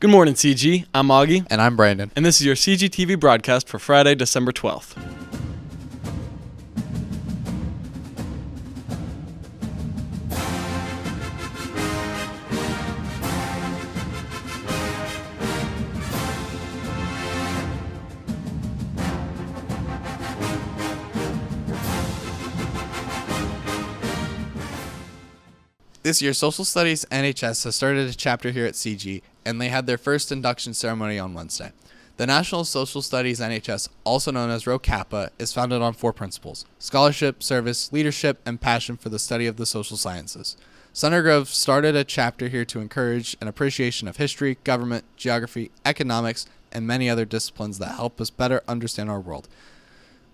Good morning, CG. I'm Augie. And I'm Brandon. And this is your CGTV Broadcast for Friday, December 12th. This year, Social Studies NHS has started a chapter here at CG, and they had their first induction ceremony on Wednesday. The National Social Studies NHS, also known as Rho Kappa, is founded on 4 principles: scholarship, service, leadership, and passion for the study of the social sciences. Sunder Grove started a chapter here to encourage an appreciation of history, government, geography, economics, and many other disciplines that help us better understand our world.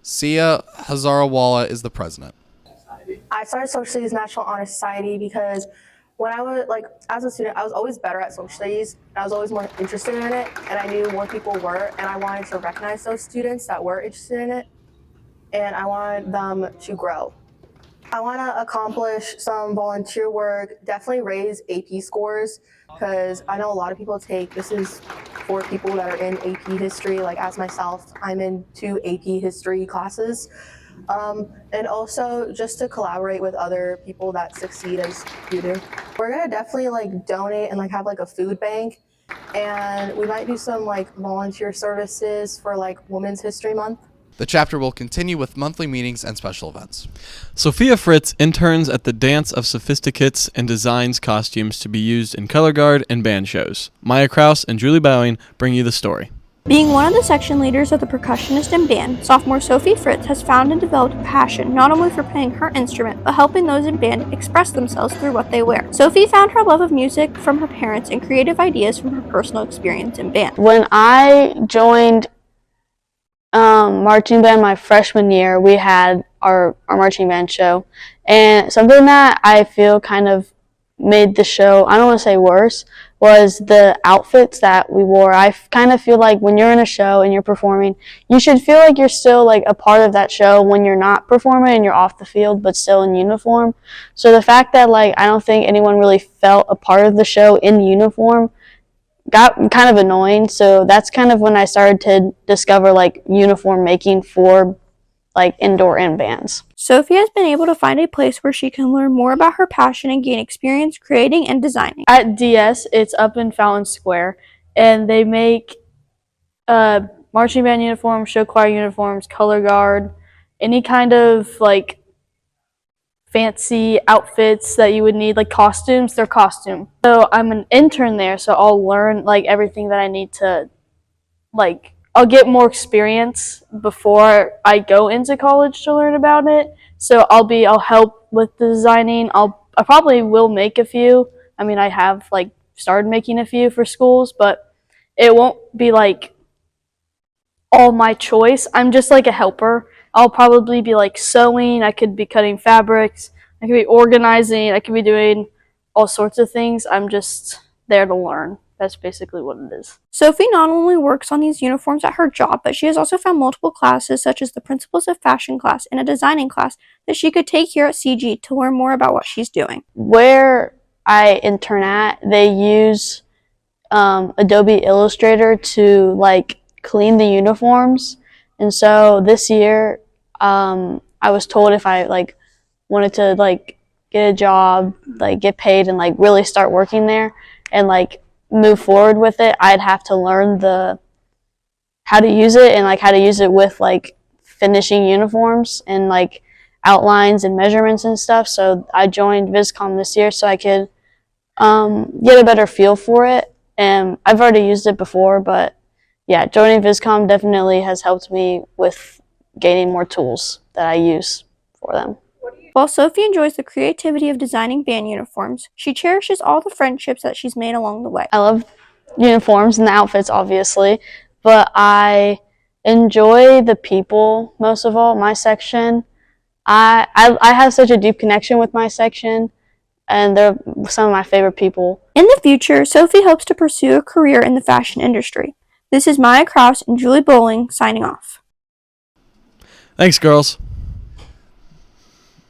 Sia Hazarawala is the president. I started Social Studies National Honor Society because when I was as a student, I was always better at social studies. I was always more interested in it, and I knew more people were, and I wanted to recognize those students that were interested in it, and I wanted them to grow. I want to accomplish some volunteer work, definitely raise AP scores, because I know a lot of people this is for people that are in AP history, like as myself, I'm in 2 AP history classes. And also just to collaborate with other people that succeed as you do. We're gonna definitely donate and have a food bank, and we might do some volunteer services for Women's History Month. The chapter will continue with monthly meetings and special events. Sophia Fritz interns at the Dance of Sophisticates and designs costumes to be used in color guard and band shows. Maya Kraus and Julie Bowing bring you the story. Being one of the section leaders of the percussionist and band, sophomore Sophie Fritz has found and developed a passion not only for playing her instrument, but helping those in band express themselves through what they wear. Sophie found her love of music from her parents and creative ideas from her personal experience in band. When I joined marching band my freshman year, we had our marching band show, and something that I feel kind of made the show, I don't want to say worse, was the outfits that we wore. I kind of feel like when you're in a show and you're performing, you should feel like you're still a part of that show when you're not performing and you're off the field but still in uniform. So the fact that I don't think anyone really felt a part of the show in uniform got kind of annoying. So that's kind of when I started to discover uniform making for indoor and bands. Sophie has been able to find a place where she can learn more about her passion and gain experience creating and designing. At DS, it's up in Fountain Square, and they make marching band uniforms, show choir uniforms, color guard, any kind of fancy outfits that you would need, costumes. They're costume. So I'm an intern there, so I'll learn everything that I need to I'll get more experience before I go into college to learn about it. So I'll help with the designing. I probably will make a few. I mean, I have started making a few for schools, but it won't be all my choice. I'm just a helper. I'll probably be sewing. I could be cutting fabrics. I could be organizing. I could be doing all sorts of things. I'm just there to learn. That's basically what it is. Sophie not only works on these uniforms at her job, but she has also found multiple classes such as the Principles of Fashion class and a designing class that she could take here at CG to learn more about what she's doing. Where I intern at, they use Adobe Illustrator to clean the uniforms. And so this year, I was told if I wanted to get a job, get paid and really start working there and move forward with it, I'd have to learn how to use it and how to use it with finishing uniforms and outlines and measurements and stuff. So I joined VisCom this year so I could get a better feel for it. And I've already used it before, but yeah, joining VisCom definitely has helped me with gaining more tools that I use for them. While Sophie enjoys the creativity of designing band uniforms, she cherishes all the friendships that she's made along the way. I love uniforms and the outfits, obviously, but I enjoy the people most of all. My section, I have such a deep connection with my section, and they're some of my favorite people. In the future, Sophie hopes to pursue a career in the fashion industry. This is Maya Kraus and Julie Bowling signing off. Thanks, girls.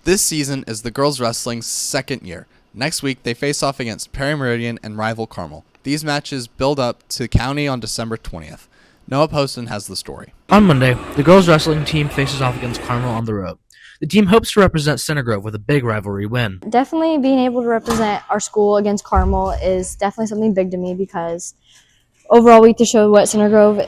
This season is the girls wrestling's second year. Next week, they face off against Perry Meridian and rival Carmel. These matches build up to county on December 20th. Noah Poston has the story. On Monday, the girls wrestling team faces off against Carmel on the road. The team hopes to represent Center Grove with a big rivalry win. Definitely being able to represent our school against Carmel is definitely something big to me because overall we get to show what Center Grove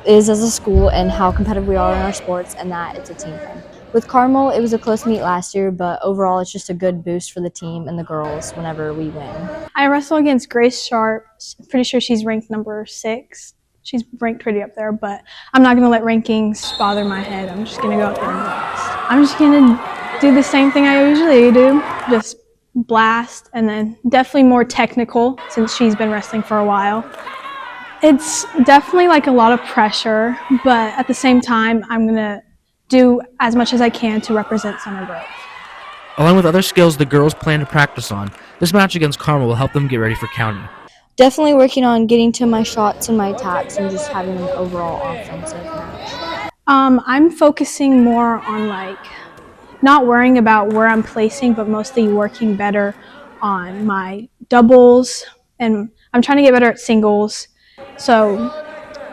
is as a school and how competitive we are in our sports and that it's a team thing. With Carmel, it was a close meet last year, but overall it's just a good boost for the team and the girls whenever we win. I wrestle against Grace Sharp. Pretty sure she's ranked number 6. She's ranked pretty up there, but I'm not going to let rankings bother my head. I'm just going to go out there and blast. I'm just going to do the same thing I usually do, just blast, and then definitely more technical since she's been wrestling for a while. It's definitely like a lot of pressure, but at the same time, I'm going to do as much as I can to represent Center Grove. Along with other skills the girls plan to practice on, this match against Carmel will help them get ready for county. Definitely working on getting to my shots and my attacks and just having an overall offensive match. I'm focusing more on not worrying about where I'm placing, but mostly working better on my doubles, and I'm trying to get better at singles so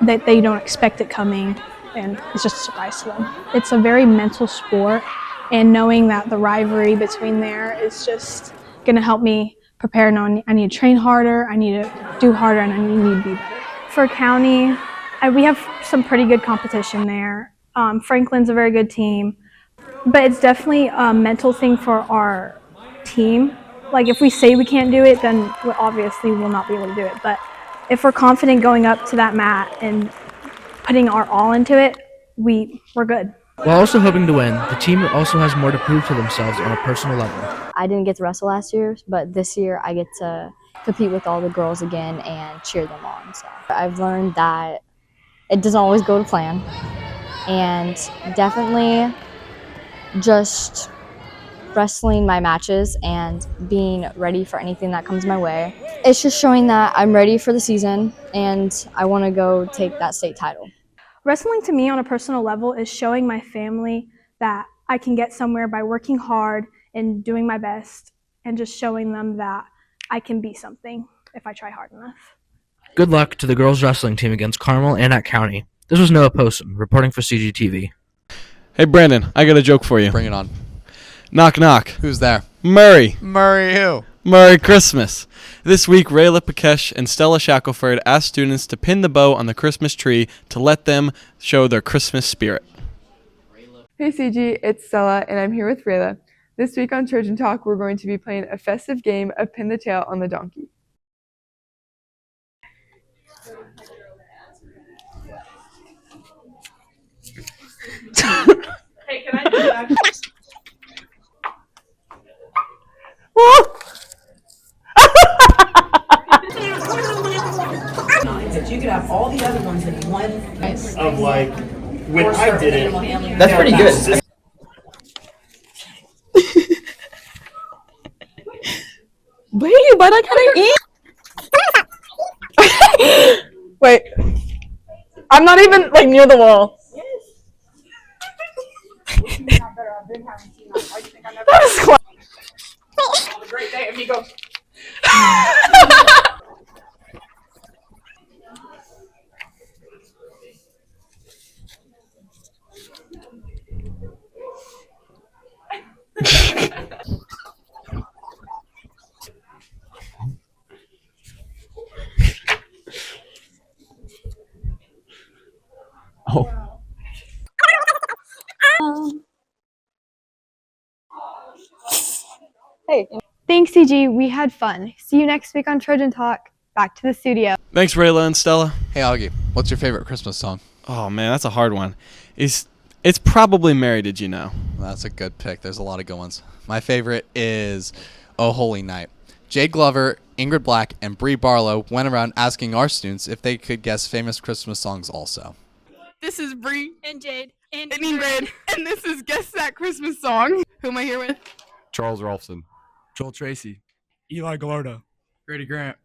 that they don't expect it coming and it's just a surprise to them. It's a very mental sport, and knowing that the rivalry between there is just going to help me prepare. Knowing I need to train harder, I need to do harder, and I need to be better. For county, we have some pretty good competition there. Franklin's a very good team, but it's definitely a mental thing for our team. Like if we say we can't do it, then obviously we'll not be able to do it. But if we're confident going up to that mat and putting our all into it, we're good. While also hoping to win, the team also has more to prove to themselves on a personal level. I didn't get to wrestle last year, but this year I get to compete with all the girls again and cheer them on. So I've learned that it doesn't always go to plan, and definitely just wrestling my matches and being ready for anything that comes my way. It's just showing that I'm ready for the season and I want to go take that state title. Wrestling to me on a personal level is showing my family that I can get somewhere by working hard and doing my best, and just showing them that I can be something if I try hard enough. Good luck to the girls wrestling team against Carmel and at county. This was Noah Poston, reporting for CGTV. Hey, Brandon, I got a joke for you. Bring it on. Knock, knock. Who's there? Murray. Murray who? Merry Christmas. This week, Rayla Pakesh and Stella Shackelford asked students to pin the bow on the Christmas tree to let them show their Christmas spirit. Hey CG, it's Stella, and I'm here with Rayla. This week on Trojan Talk, we're going to be playing a festive game of Pin the Tail on the Donkey. Hey, can I do that? But you could have all the other ones in one of like when I did it. That's pretty good. Wait, but I gotta eat. Wait, I'm not even like near the wall. That was close. Have a great day, amigo. Hey. Thanks, CG. We had fun. See you next week on Trojan Talk. Back to the studio. Thanks, Rayla and Stella. Hey, Augie, what's your favorite Christmas song? Oh, man, that's a hard one. It's probably Mary Did You Know? That's a good pick. There's a lot of good ones. My favorite is Oh Holy Night. Jade Glover, Ingrid Black, and Bree Barlow went around asking our students if they could guess famous Christmas songs also. This is Bree and Jade and Ingrid, and this is Guess That Christmas Song. Who am I here with? Charles Rolfson. Joel Tracy. Eli Gallardo. Grady Grant.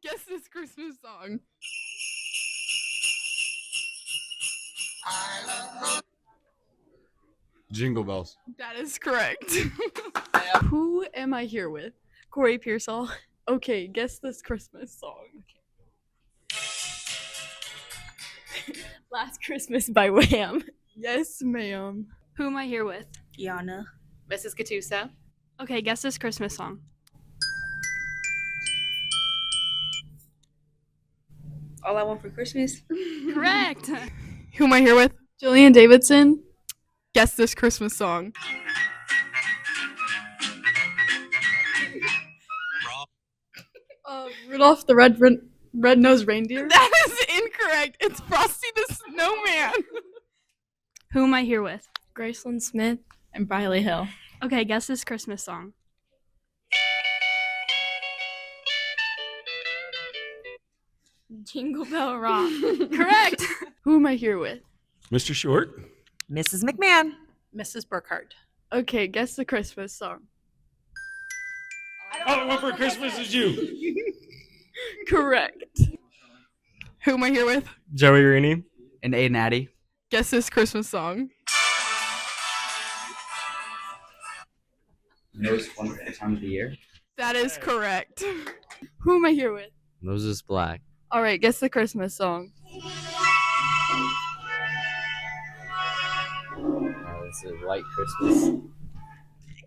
Guess this Christmas song. Jingle Bells. That is correct. Who am I here with? Corey Pearsall. Okay, guess this Christmas song. Last Christmas by Wham. Yes, ma'am. Who am I here with? Yana. Mrs. Katusa. Okay, guess this Christmas song. All I Want for Christmas. Correct. Who am I here with? Jillian Davidson. Guess this Christmas song. Rudolph the Red-Nosed Reindeer. That is incorrect. It's Frosty the Snowman. Who am I here with? Graceland Smith and Briley Hill. Okay, guess this Christmas song. Jingle Bell Rock. Correct. Who am I here with? Mr. Short. Mrs. McMahon. Mrs. Burkhart. Okay, guess the Christmas song. All I Want for Christmas is You. Correct. Who am I here with? Joey Rooney. And Aiden Addy. Guess this Christmas song. Most wonderful time of the year. That is correct. Who am I here with? Moses Black. All right, guess the Christmas song. This is White Christmas.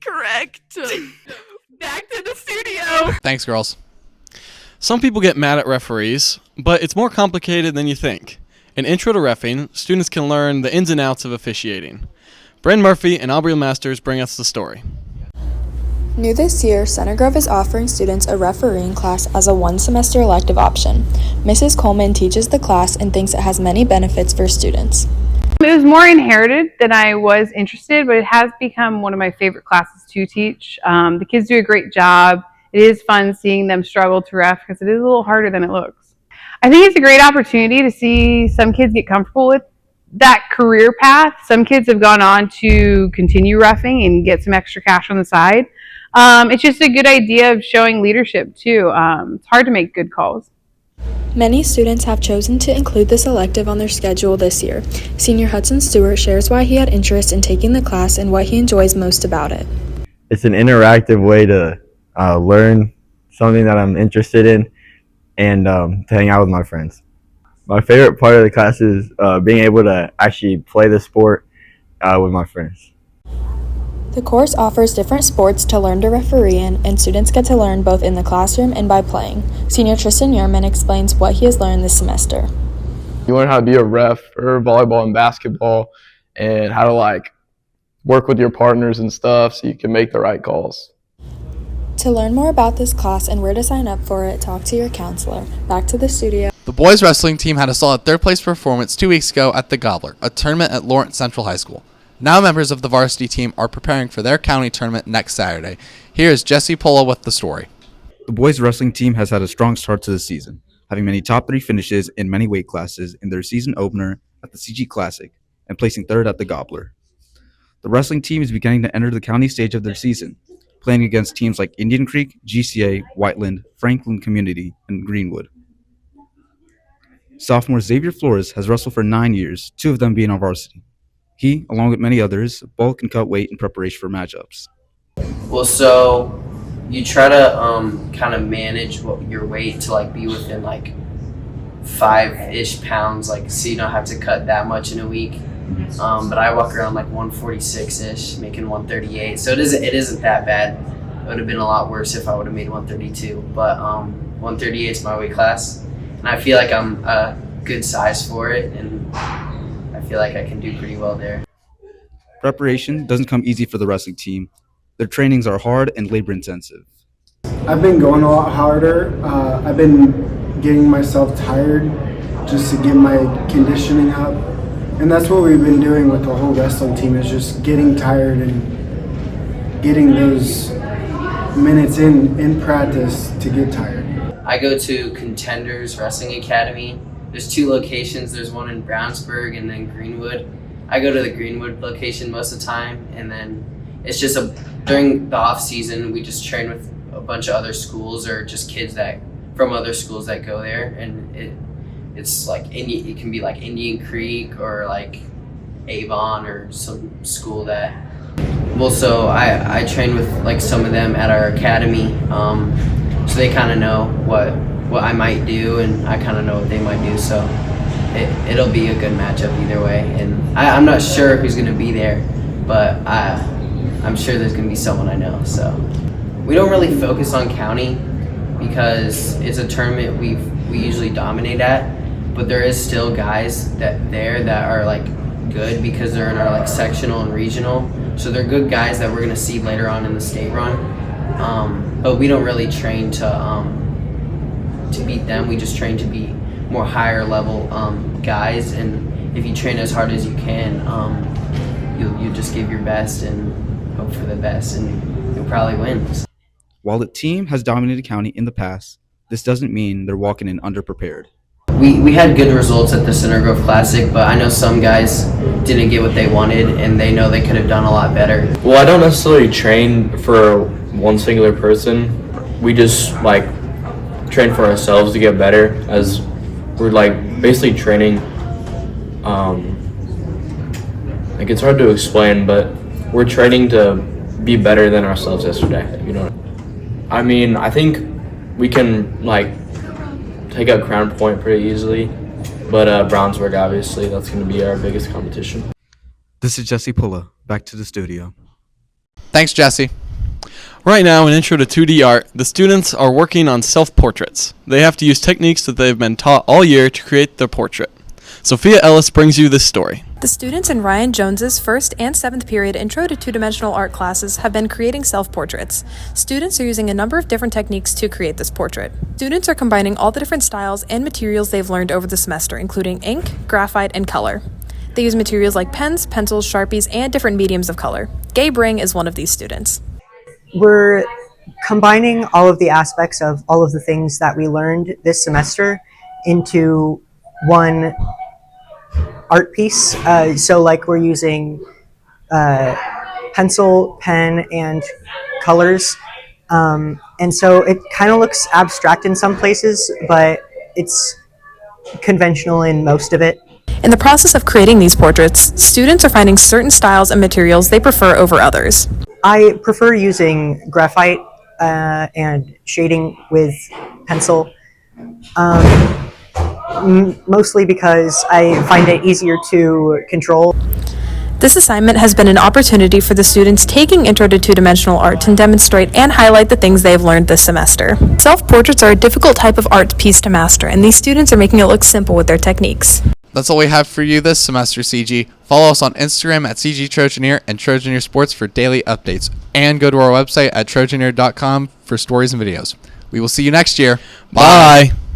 Correct. Back to the studio. Thanks, girls. Some people get mad at referees, but it's more complicated than you think. In Intro to Reffing, students can learn the ins and outs of officiating. Bren Murphy and Aubrey Masters bring us the story. New this year, Center Grove is offering students a refereeing class as a one-semester elective option. Mrs. Coleman teaches the class and thinks it has many benefits for students. It was more inherited than I was interested, but it has become one of my favorite classes to teach. The kids do a great job. It is fun seeing them struggle to ref because it is a little harder than it looks. I think it's a great opportunity to see some kids get comfortable with that career path. Some kids have gone on to continue reffing and get some extra cash on the side. It's just a good idea of showing leadership too. It's hard to make good calls. Many students have chosen to include this elective on their schedule this year. Senior Hudson Stewart shares why he had interest in taking the class and what he enjoys most about it. It's an interactive way to learn something that I'm interested in and to hang out with my friends. My favorite part of the class is being able to actually play the sport with my friends. The course offers different sports to learn to referee in, and students get to learn both in the classroom and by playing. Senior Tristan Yerman explains what he has learned this semester. You learn how to be a ref for volleyball and basketball and how to work with your partners and stuff so you can make the right calls. To learn more about this class and where to sign up for it, talk to your counselor. Back to the studio. The boys wrestling team had a solid third-place performance 2 weeks ago at the Gobbler, a tournament at Lawrence Central High School. Now members of the varsity team are preparing for their county tournament next Saturday. Here is Jesse Pola with the story. The boys wrestling team has had a strong start to the season, having many top 3 finishes in many weight classes in their season opener at the CG Classic and placing third at the Gobbler. The wrestling team is beginning to enter the county stage of their season, playing against teams like Indian Creek, GCA, Whiteland, Franklin Community, and Greenwood. Sophomore Xavier Flores has wrestled for 9 years, 2 of them being on varsity. He, along with many others, bulk and cut weight in preparation for matchups. Well, so you try to kind of manage your weight to be within 5-ish pounds, so you don't have to cut that much in a week. But I walk around 146-ish, making 138. So it isn't that bad. It would have been a lot worse if I would have made 132. But 138 is my weight class, and I feel like I'm a good size for it, and I feel like I can do pretty well there. Preparation doesn't come easy for the wrestling team. Their trainings are hard and labor intensive. I've been going a lot harder. I've been getting myself tired just to get my conditioning up. And that's what we've been doing with the whole wrestling team, is just getting tired and getting those minutes in practice to get tired. I go to Contenders Wrestling Academy. There's 2 locations. There's one in Brownsburg and then Greenwood. I go to the Greenwood location most of the time, and then it's just during the off season we just train with a bunch of other schools or just kids from other schools that go there, and it's it can be Indian Creek or Avon or some school that. Well, so I train with some of them at our academy. so they kind of know what I might do, and I kind of know what they might do. So it'll be a good matchup either way. And I'm not sure who's going to be there, but I'm sure there's going to be someone I know. So we don't really focus on county because it's a tournament we usually dominate at, but there is still guys that are like good because they're in our like sectional and regional. So they're good guys that we're going to see later on in the state run. But we don't really train to beat them. We just train to be more higher level guys, and if you train as hard as you can, you'll just give your best and hope for the best, and you'll probably win. While the team has dominated county in the past, this doesn't mean they're walking in underprepared. We had good results at the Center Grove Classic, but I know some guys didn't get what they wanted, and they know they could have done a lot better. Well, I don't necessarily train for one singular person. We just like train for ourselves to get better, as we're like basically training. Like it's hard to explain, but we're training to be better than ourselves yesterday. You know, I mean, I think we can like take out Crown Point pretty easily, but Brownsburg, obviously, that's going to be our biggest competition. This is Jesse Pulla. Back to the studio. Thanks, Jesse. Right now, in Intro to 2D Art, the students are working on self-portraits. They have to use techniques that they've been taught all year to create their portrait. Sophia Ellis brings you this story. The students in Ryan Jones's 1st and 7th period Intro to Two-Dimensional Art classes have been creating self-portraits. Students are using a number of different techniques to create this portrait. Students are combining all the different styles and materials they've learned over the semester, including ink, graphite, and color. They use materials like pens, pencils, Sharpies, and different mediums of color. Gabe Ring is one of these students. We're combining all of the aspects of all of the things that we learned this semester into one art piece. So like we're using pencil, pen, and colors. And so it kind of looks abstract in some places, but it's conventional in most of it. In the process of creating these portraits, students are finding certain styles and materials they prefer over others. I prefer using graphite and shading with pencil, mostly because I find it easier to control. This assignment has been an opportunity for the students taking Intro to Two-Dimensional Art to demonstrate and highlight the things they have learned this semester. Self-portraits are a difficult type of art piece to master, and these students are making it look simple with their techniques. That's all we have for you this semester, CG. Follow us on Instagram at CG Trojaneer and Trojaneer Sports for daily updates. And go to our website at trojaneer.com for stories and videos. We will see you next year. Bye.